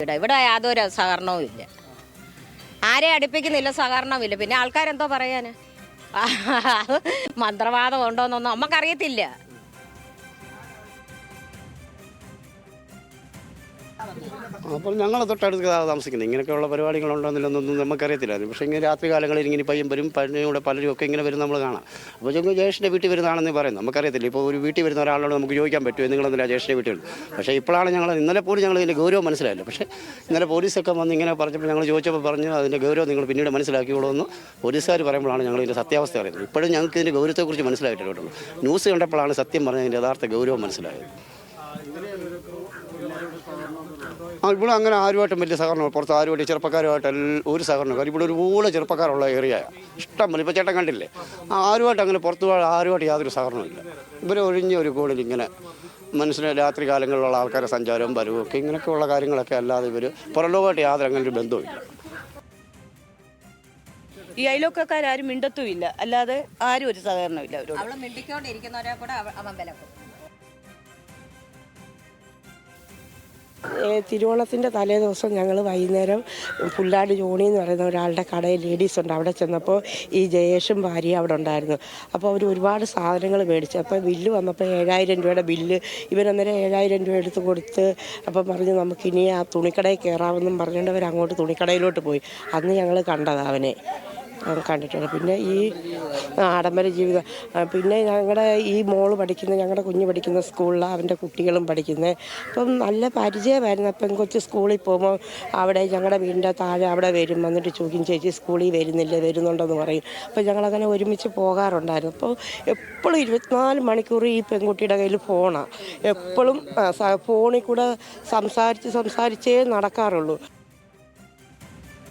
ഇവിടെ യാതൊരു സഹകരണവും ഇല്ല, ആരെ അടുപ്പിക്കുന്നില്ല, സഹകരണമില്ല. പിന്നെ ആൾക്കാരെന്തോ പറയാന്, മന്ത്രവാദം ഉണ്ടോന്നൊന്നും നമുക്കറിയത്തില്ല. അപ്പോൾ ഞങ്ങൾ തൊട്ടടുത്ത് താമസിക്കുന്നത് ഇങ്ങനെയൊക്കെയുള്ള പരിപാടികളുണ്ടോന്നില്ലെന്നൊന്നും നമുക്കറിയത്തില്ലായിരുന്നു. പക്ഷേ ഇങ്ങനെ രാത്രി കാലങ്ങളിൽ ഇങ്ങനെ പയ്യൻ വരും, പയ്യനൂടെ പലരും ഒക്കെ ഇങ്ങനെ വരും, നമ്മൾ കാണാം. അപ്പോൾ ഞങ്ങൾ ജ്യേഷ്ഠൻ്റെ വീട്ടിൽ വരുന്നതാണെന്ന് പറയും, നമുക്കറിയത്തില്ല. ഇപ്പോൾ ഒരു വീട്ടിൽ വരുന്ന ഒരാളോട് നമുക്ക് ചോദിക്കാൻ പറ്റുമോ നിങ്ങളെന്തിനാ ജ്യേഷ്ഠൻ്റെ വീട്ടിൽ? പക്ഷേ ഇപ്പോഴാണ് ഇന്നലെ പോലും ഞങ്ങൾ ഇതിൻ്റെ ഗൗരവം മനസ്സിലായില്ല. പക്ഷേ ഇന്നലെ പോലീസൊക്കെ വന്ന് ഇങ്ങനെ പറഞ്ഞപ്പോൾ ഞങ്ങൾ ചോദിച്ചപ്പോൾ പറഞ്ഞു അതിൻ്റെ ഗൗരവം നിങ്ങൾ പിന്നീട് മനസ്സിലാക്കിയോളൂ എന്ന് പോലീസുകാർ പറയുമ്പോഴാണ് ഞങ്ങൾ ഇതിൻ്റെ സത്യാവസ്ഥ അറിയുന്നത്. ഇപ്പോഴും ഞങ്ങൾക്ക് ഇതിൻ്റെ ഗൗരവത്തെക്കുറിച്ച് മനസ്സിലായിട്ടില്ല. ന്യൂസ് കണ്ടപ്പോഴാണ് സത്യം പറഞ്ഞതിൻ്റെ യഥാർത്ഥ ഗൗരവം മനസ്സിലായത്. ഇവിടെ അങ്ങനെ ആരുമായിട്ടും വലിയ സഹകരണം, പുറത്ത് ആരുമായിട്ട് ചെറുപ്പക്കാരുമായിട്ട് ഒരു സഹകരണം. കാര്യം ഇവിടെ ഒരുപോലെ ചെറുപ്പക്കാരുള്ള ഏരിയയാണ്, ഇഷ്ടം പോലെ. ഇപ്പോൾ ചേട്ടൻ കണ്ടില്ലേ, ആരുമായിട്ട് അങ്ങനെ പുറത്ത് ആരുമായിട്ട് യാതൊരു സഹകരണമില്ല. ഇവർ ഒഴിഞ്ഞ ഒരു കോളിൽ ഇങ്ങനെ മനുഷ്യന് രാത്രി കാലങ്ങളിലുള്ള ആൾക്കാരുടെ സഞ്ചാരവും വരവും ഒക്കെ ഇങ്ങനെയൊക്കെയുള്ള കാര്യങ്ങളൊക്കെ അല്ലാതെ ഇവർ പുറലോകമായിട്ട് യാതൊരു അങ്ങനെ ഒരു ബന്ധവുമില്ല. ഈ അയൽവക്കക്കാരും മിണ്ടത്തുമില്ല, അല്ലാതെ ആരും ഒരു സഹകരണമില്ല അവരോട്. അവൾ മിണ്ടിക്കൊണ്ടിരിക്കുന്നവരെ കൂടെ അവൻ വിലക്കും. തിരുവോണത്തിൻ്റെ തലേ ദിവസം ഞങ്ങൾ വൈകുന്നേരം പുല്ലാട് ജോണി എന്ന് പറയുന്ന ഒരാളുടെ കടയിൽ ലേഡീസ് ഉണ്ട്, അവിടെ ചെന്നപ്പോൾ ഈ ജയേഷും ഭാര്യ അവിടെ ഉണ്ടായിരുന്നു. അപ്പോൾ അവർ ഒരുപാട് സാധനങ്ങൾ മേടിച്ചു. അപ്പോൾ ബില്ല് വന്നപ്പോൾ 7000 രൂപയുടെ ബില്ല് ഇവരന്നേരം 7000 രൂപ എടുത്ത് കൊടുത്ത് അപ്പം പറഞ്ഞു നമുക്കിനി ആ തുണിക്കടയിൽ കയറാമെന്നും പറഞ്ഞുകൊണ്ട് അവർ അങ്ങോട്ട് തുണിക്കടയിലോട്ട് പോയി. അന്ന് ഞങ്ങൾ കണ്ടതാണ് അവനെ കണ്ടിട്ടുണ്ട്. പിന്നെ ഈ ആഡംബര ജീവിതം, പിന്നെ ഞങ്ങളുടെ ഈ മോള് പഠിക്കുന്ന, ഞങ്ങളുടെ കുഞ്ഞ് പഠിക്കുന്ന സ്കൂളിലാണ് അവൻ്റെ കുട്ടികളും പഠിക്കുന്നത്. അപ്പം നല്ല പരിചയമായിരുന്നു. അപ്പം കൊച്ചു സ്കൂളിൽ പോകുമ്പോൾ അവിടെ ഞങ്ങളുടെ വീടിൻ്റെ താഴെ അവിടെ വരും, വന്നിട്ട് ചോദിക്കും ചേച്ചി സ്കൂളിൽ വരുന്നുണ്ടെന്ന് പറയും. അപ്പോൾ ഞങ്ങളങ്ങനെ ഒരുമിച്ച് പോകാറുണ്ടായിരുന്നു. അപ്പോൾ എപ്പോഴും 24 മണിക്കൂർ ഈ പെൺകുട്ടിയുടെ കയ്യിൽ ഫോണാണ്. എപ്പോഴും ഫോണിൽ കൂടെ സംസാരിച്ചേ നടക്കാറുള്ളൂ.